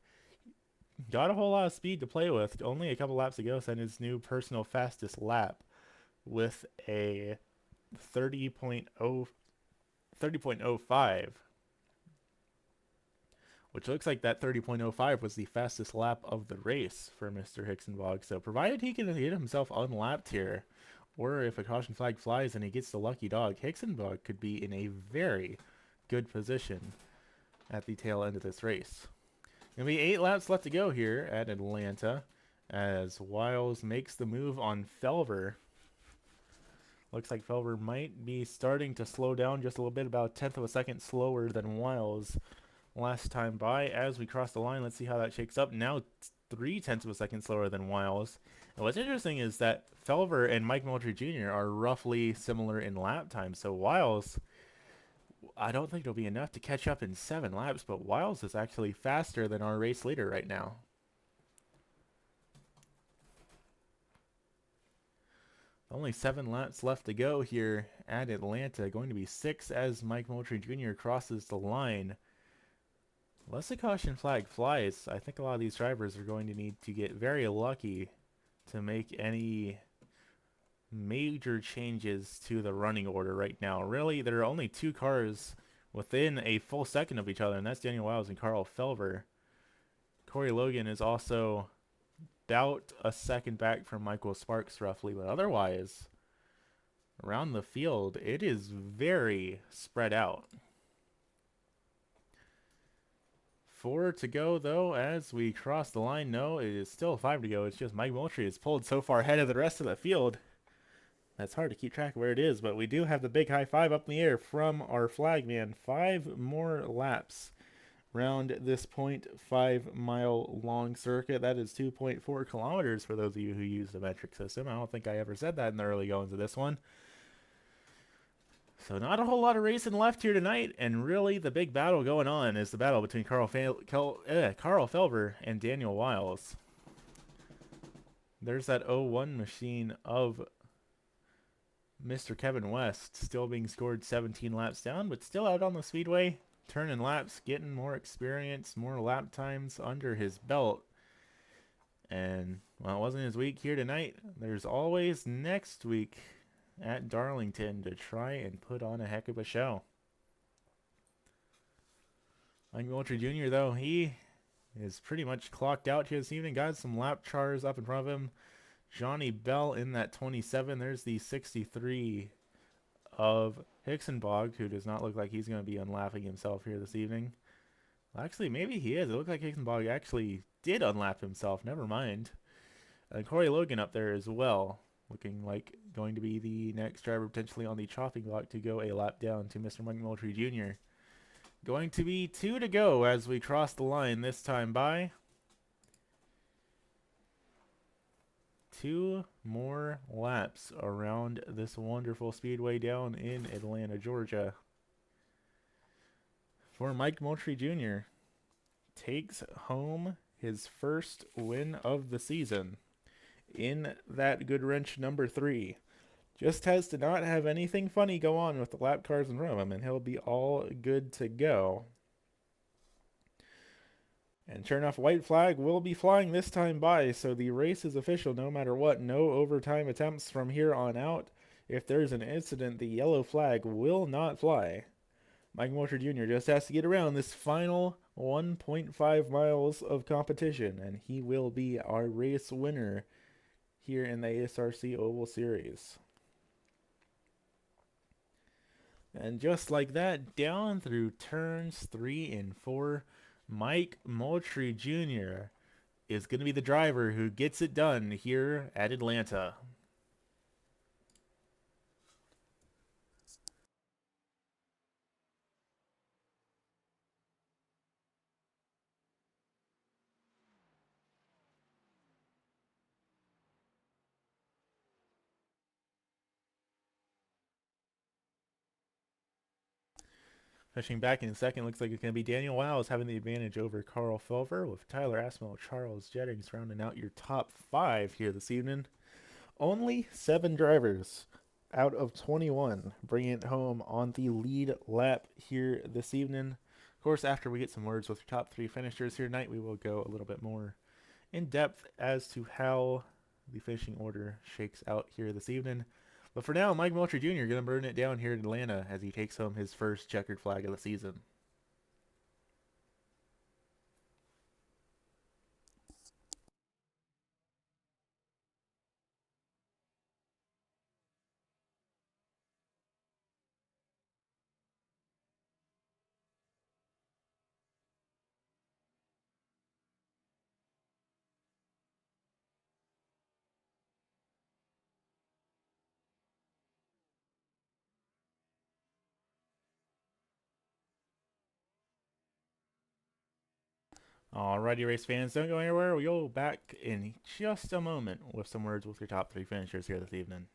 Got a whole lot of speed to play with. Only a couple laps ago set his new personal fastest lap with a 30.05. Which looks like that 30.05 was the fastest lap of the race for Mr. Hixenbog. So provided he can get himself unlapped here, or if a caution flag flies and he gets the lucky dog, Hixenbog could be in a very good position at the tail end of this race. Going to be 8 laps left to go here at Atlanta as Wiles makes the move on Felver. Looks like Felver might be starting to slow down just a little bit, about a 1/10 of a second slower than Wiles last time by. As we cross the line, let's see how that shakes up. Now 0.3 of a second slower than Wiles. And what's interesting is that Felver and Mike Moultrie Jr. are roughly similar in lap time. So Wiles, I don't think it'll be enough to catch up in 7 laps, but Wiles is actually faster than our race leader right now. Only 7 laps left to go here at Atlanta. Going to be 6 as Mike Moultrie Jr. crosses the line. Unless the caution flag flies, I think a lot of these drivers are going to need to get very lucky to make any major changes to the running order right now. Really, there are only 2 cars within a full second of each other, and that's Daniel Wiles and Carl Felver. Corey Logan is also about a second back from Michael Sparks roughly, but otherwise, around the field, it is very spread out. 4 to go, though, as we cross the line. No, it is still 5 to go. It's just Mike Moultrie is pulled so far ahead of the rest of the field. That's hard to keep track of where it is, but we do have the big high five up in the air from our flag man. 5 more laps round this 0.5 mile long circuit. That is 2.4 kilometers for those of you who use the metric system. I don't think I ever said that in the early goings of this one. So not a whole lot of racing left here tonight, and really the big battle going on is the battle between Carl Felver and Daniel Wiles. There's that 01 machine of Mr. Kevin West, still being scored 17 laps down, but still out on the speedway, turning laps, getting more experience, more lap times under his belt. And, well, it wasn't his week here tonight. There's always next week at Darlington to try and put on a heck of a show. Mike Moultrie Jr., though, he is pretty much clocked out here this evening. Got some lap chars up in front of him. Johnny Bell in that 27. There's the 63 of Hixenbog, who does not look like he's going to be unlapping himself here this evening. Well, actually, maybe he is. It looks like Hixenbog actually did unlap himself. Never mind. And Corey Logan up there as well, looking like going to be the next driver potentially on the chopping block to go a lap down to Mr. Mike Moultrie Jr. Going to be 2 to go as we cross the line this time by. 2 more laps around this wonderful speedway down in Atlanta, Georgia. For Mike Moultrie Jr. takes home his first win of the season in that good wrench number 3. Just has to not have anything funny go on with the lap cars in front of him, and he'll be all good to go. And sure enough, white flag will be flying this time by, so the race is official no matter what. No overtime attempts from here on out. If there's an incident, the yellow flag will not fly. Mike Moultrie Jr. just has to get around this final 1.5 miles of competition, and he will be our race winner here in the ASRC Oval Series. And just like that, down through turns 3 and 4, Mike Moultrie Jr. is going to be the driver who gets it done here at Atlanta. Pushing back in second, looks like it's going to be Daniel Wiles having the advantage over Carl Fulver, with Tyler Aspinall, Charles Jettings rounding out your top 5 here this evening. Only 7 drivers out of 21 bringing it home on the lead lap here this evening. Of course, after we get some words with your top 3 finishers here tonight, we will go a little bit more in depth as to how the finishing order shakes out here this evening. But for now, Mike Moultrie Jr. going to burn it down here in Atlanta as he takes home his first checkered flag of the season. Alrighty, race fans, don't go anywhere. We'll be back in just a moment with some words with your top 3 finishers here this evening.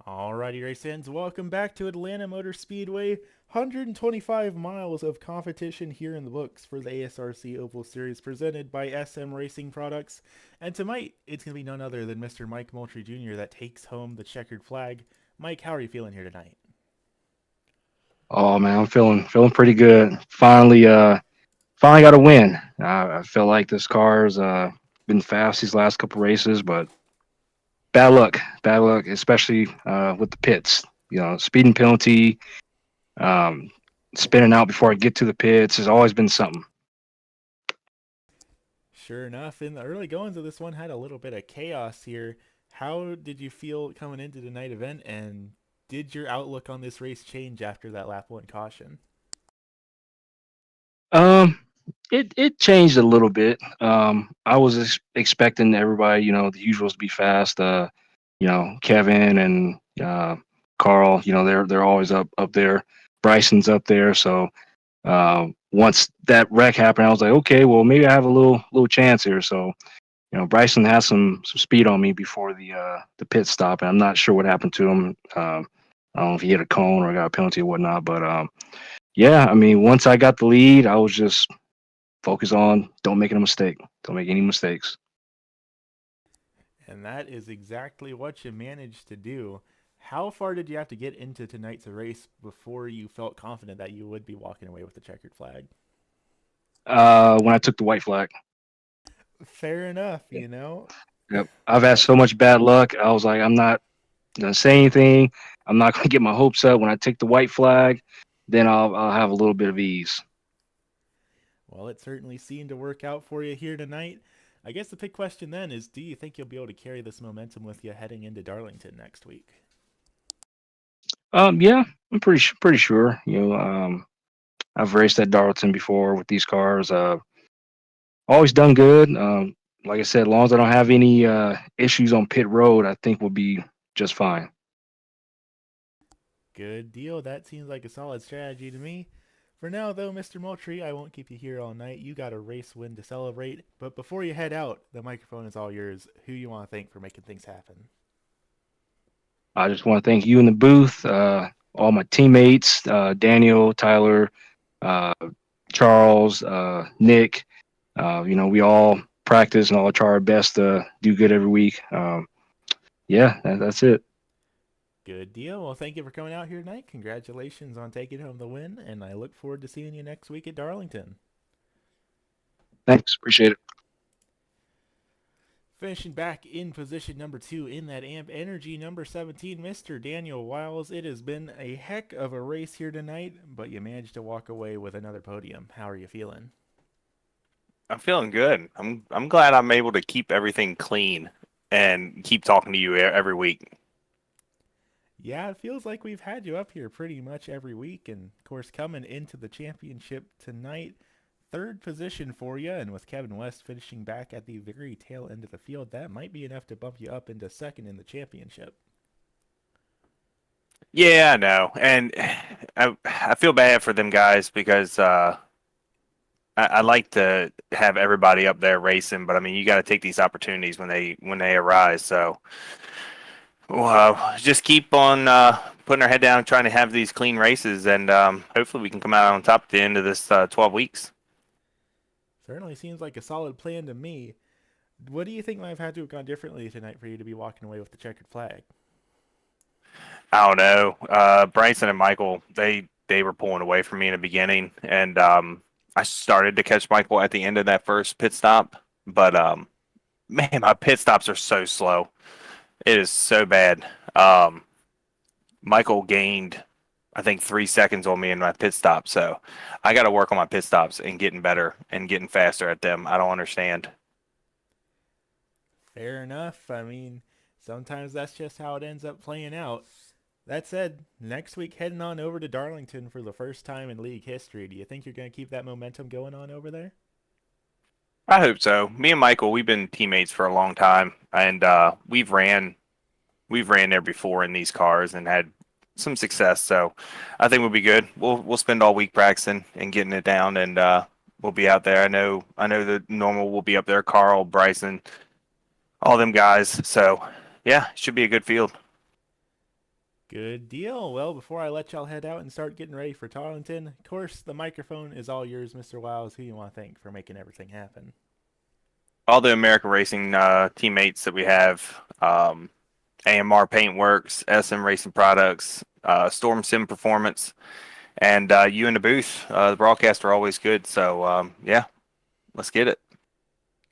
Alrighty, race fans, welcome back to Atlanta Motor Speedway. 125 miles of competition here in the books for the ASRC Oval Series presented by SM Racing Products. And tonight, it's going to be none other than Mr. Mike Moultrie Jr. that takes home the checkered flag. Mike, how are you feeling here tonight? Oh man, I'm feeling pretty good. Finally got a win. I feel like this car's been fast these last couple races, but bad luck, especially with the pits. You know, speeding penalty, um, spinning out before I get to the pits has always been something. Sure enough, in the early goings of this one, had a little bit of chaos here. How did you feel coming into the night event, and did your outlook on this race change after that lap 1 caution? Um, it changed a little bit. I was expecting everybody, the usuals to be fast. Kevin and Carl, they're always up there. Bryson's up there. So once that wreck happened, I was like, okay, well maybe I have a little chance here. So Bryson has some speed on me before the pit stop, and I'm not sure what happened to him. I don't know if he hit a cone or got a penalty or whatnot, but yeah, I mean, once I got the lead, I was just focused on don't make a mistake, don't make any mistakes. And that is exactly what you managed to do. How far did you have to get into tonight's race before you felt confident that you would be walking away with the checkered flag? When I took the white flag, Fair enough. yep, I've had so much bad luck. I was like, I'm not gonna say anything. I'm not gonna get my hopes up. When I take the white flag, then I'll have a little bit of ease. Well, it certainly seemed to work out for you here tonight. I guess the big question then is, do you think you'll be able to carry this momentum with you heading into Darlington next week? Yeah, I'm pretty sure. I've raced at Darlington before with these cars. Always done good. Like I said, as long as I don't have any issues on pit road, I think we'll be just fine. Good deal. That seems like a solid strategy to me. For now, though, Mr. Moultrie, I won't keep you here all night. You got a race win to celebrate. But before you head out, the microphone is all yours. Who you want to thank for making things happen? I just want to thank you in the booth, all my teammates, Daniel, Tyler, uh, Charles, Nick. We all practice and all try our best to do good every week. Yeah, that's it. Good deal. Well, thank you for coming out here tonight. Congratulations on taking home the win, and I look forward to seeing you next week at Darlington. Thanks, appreciate it. Finishing back in position number 2 in that AMP Energy number 17, Mr. Daniel Wiles. It has been a heck of a race here tonight, but you managed to walk away with another podium. How are you feeling? I'm feeling good. I'm glad I'm able to keep everything clean and keep talking to you every week. Yeah, it feels like we've had you up here pretty much every week, and of course, coming into the championship tonight, third position for you, and with Kevin West finishing back at the very tail end of the field, that might be enough to bump you up into second in the championship. Yeah, I know, and I feel bad for them guys because I like to have everybody up there racing, but I mean you got to take these opportunities when they arise. So well, just keep on putting our head down, trying to have these clean races, and hopefully we can come out on top at the end of this 12 weeks. Certainly seems like a solid plan to me. What do you think might have had to have gone differently tonight for you to be walking away with the checkered flag? I don't know. Bryson and Michael, they were pulling away from me in the beginning, and I started to catch Michael at the end of that first pit stop, but man, my pit stops are so slow. It is so bad. Michael gained, I think, 3 seconds on me in my pit stop, so I got to work on my pit stops and getting better and getting faster at them. I don't understand. Fair enough. I mean, sometimes that's just how it ends up playing out. That said, next week heading on over to Darlington for the first time in league history. Do you think you're going to keep that momentum going on over there? I hope so. Me and Michael, we've been teammates for a long time, and we've ran there before in these cars and had some success. So I think we'll be good. We'll spend all week practicing and getting it down, and we'll be out there. I know the normal will be up there. Carl, Bryson, all them guys. So yeah, it should be a good field. Good deal. Well, before I let y'all head out and start getting ready for Darlington, of course, the microphone is all yours, Mr. Wiles. Who you want to thank for making everything happen? All the American Racing teammates that we have, AMR Paintworks, SM Racing Products, Storm Sim Performance, and you in the booth. The broadcasts are always good. So yeah, let's get it.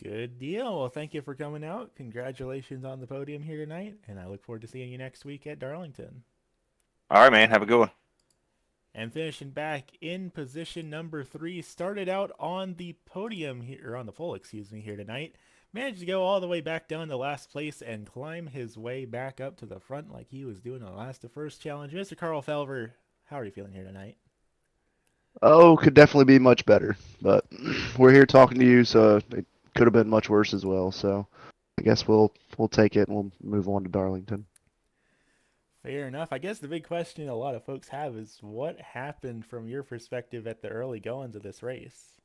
Good deal. Well, thank you for coming out. Congratulations on the podium here tonight, and I look forward to seeing you next week at Darlington. All right, man. Have a good one. And finishing back in position number 3, started out on the podium here, or on the pole, excuse me, here tonight. Managed to go all the way back down to last place and climb his way back up to the front like he was doing on the last to first challenge. Mr. Carl Felver, how are you feeling here tonight? Oh, could definitely be much better, but we're here talking to you, so it could have been much worse as well. So I guess we'll take it and we'll move on to Darlington. Fair enough. I guess the big question a lot of folks have is what happened from your perspective at the early goings of this race?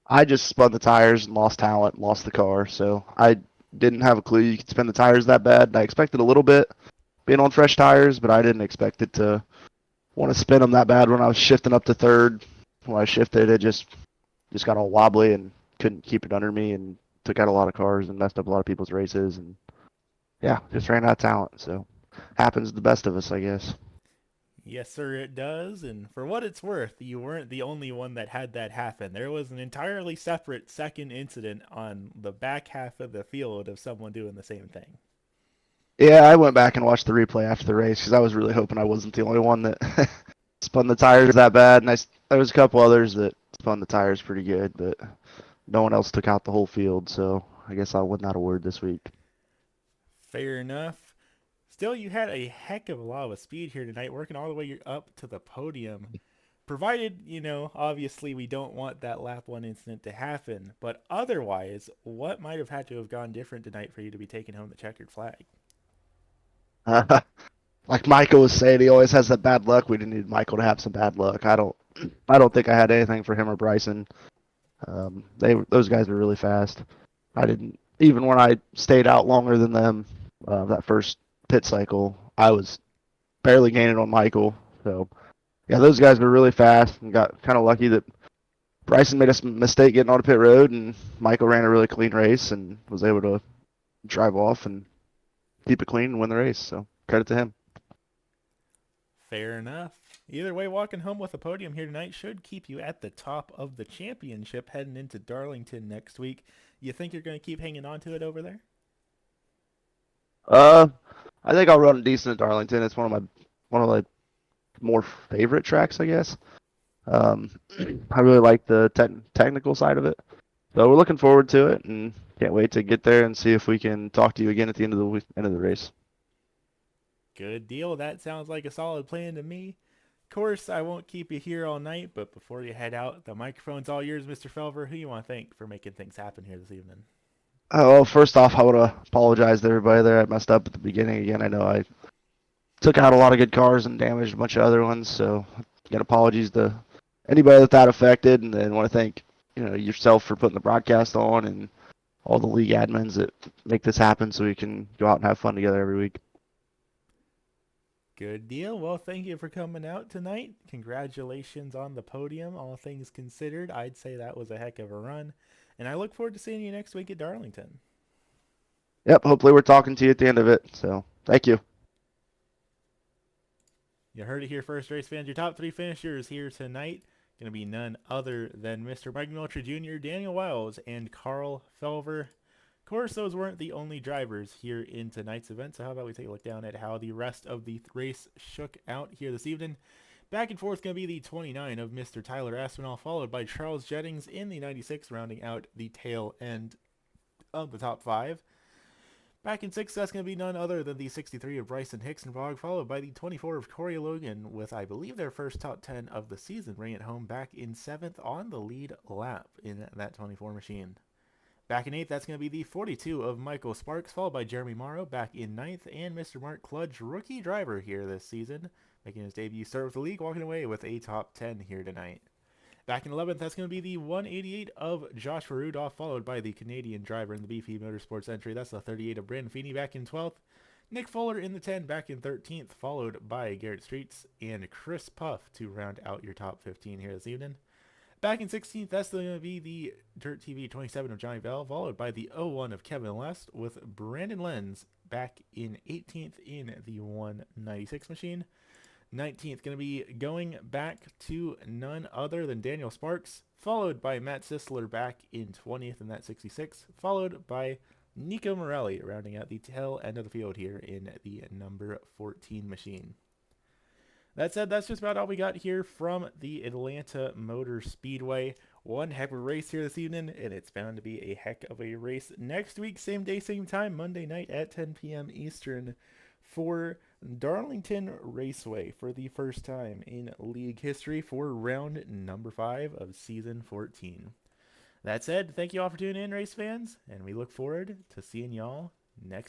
I just spun the tires and lost talent, and lost the car. So I didn't have a clue you could spin the tires that bad. I expected a little bit being on fresh tires, but I didn't expect it to want to spin them that bad when I was shifting up to third. When I shifted, it just got all wobbly and couldn't keep it under me and took out a lot of cars and messed up a lot of people's races. And yeah, just ran out of talent. So happens to the best of us, I guess. Yes, sir, it does. And for what it's worth, you weren't the only one that had that happen. There was an entirely separate second incident on the back half of the field of someone doing the same thing. Yeah, I went back and watched the replay after the race because I was really hoping I wasn't the only one that spun the tires that bad. And there was a couple others that spun the tires pretty good, but no one else took out the whole field. So I guess I'll win that award this week. Fair enough. Still, you had a heck of a lot of speed here tonight, working all the way up to the podium. Provided, obviously we don't want that lap one incident to happen, but otherwise, what might have had to have gone different tonight for you to be taking home the checkered flag? Like Michael was saying, he always has that bad luck. We didn't need Michael to have some bad luck. I don't think I had anything for him or Bryson. Those guys were really fast. I didn't even when I stayed out longer than them. That first pit cycle, I was barely gaining on Michael. So yeah, those guys were really fast and got kind of lucky that Bryson made a mistake getting on the pit road and Michael ran a really clean race and was able to drive off and keep it clean and win the race. So credit to him. Fair enough. Either way, walking home with a podium here tonight should keep you at the top of the championship heading into Darlington next week. You think you're going to keep hanging on to it over there? I think I'll run decent at Darlington. It's one of my more favorite tracks, I guess. I really like the technical side of it. So we're looking forward to it and can't wait to get there and see if we can talk to you again at the end of the race. Good deal. That sounds like a solid plan to me. Of course, I won't keep you here all night, but before you head out, the microphone's all yours, Mr. Felver. Who you want to thank for making things happen here this evening? Oh, well, first off, I want to apologize to everybody there. I messed up at the beginning again. I know I took out a lot of good cars and damaged a bunch of other ones, so got apologies to anybody that affected, and then want to thank yourself for putting the broadcast on and all the league admins that make this happen so we can go out and have fun together every week. Good deal. Well, thank you for coming out tonight. Congratulations on the podium. All things considered, I'd say that was a heck of a run. And I look forward to seeing you next week at Darlington. Yep, hopefully we're talking to you at the end of it. So, thank you. You heard it here first, race fans. Your top three finishers here tonight going to be none other than Mr. Mike Milcher Jr., Daniel Wiles, and Carl Felver. Of course, those weren't the only drivers here in tonight's event, so how about we take a look down at how the rest of the race shook out here this evening. Back and forth going to be the 29 of Mr. Tyler Aspinall, followed by Charles Jettings in the 96, rounding out the tail end of the top five. Back in sixth, that's going to be none other than the 63 of Bryson Hicksenbog, followed by the 24 of Corey Logan, with, I believe, their first top 10 of the season, bringing it home back in seventh on the lead lap in that 24 machine. Back in eighth, that's going to be the 42 of Michael Sparks, followed by Jeremy Morrow back in ninth, and Mr. Mark Kludge, rookie driver here this season, making his debut start with the league, walking away with a top 10 here tonight. Back in 11th, that's going to be the 188 of Joshua Rudolph, followed by the Canadian driver in the Beefy Motorsports entry. That's the 38 of Brandon Feeney back in 12th. Nick Fuller in the 10 back in 13th, followed by Garrett Streets and Chris Puff to round out your top 15 here this evening. Back in 16th, that's going to be the Dirt TV 27 of Johnny Bell, followed by the 01 of Kevin Lest, with Brandon Lenz back in 18th in the 196 machine. 19th going to be going back to none other than Daniel Sparks, followed by Matt Sisler back in 20th in that 66, followed by Nico Morelli rounding out the tail end of the field here in the number 14 machine. That said, that's just about all we got here from the Atlanta Motor Speedway. One heck of a race here this evening, and it's bound to be a heck of a race next week, same day, same time, Monday night at 10 p.m. Eastern for Darlington Raceway for the first time in league history for round number 5 of season 14. That said, thank you all for tuning in, race fans, and we look forward to seeing y'all next week.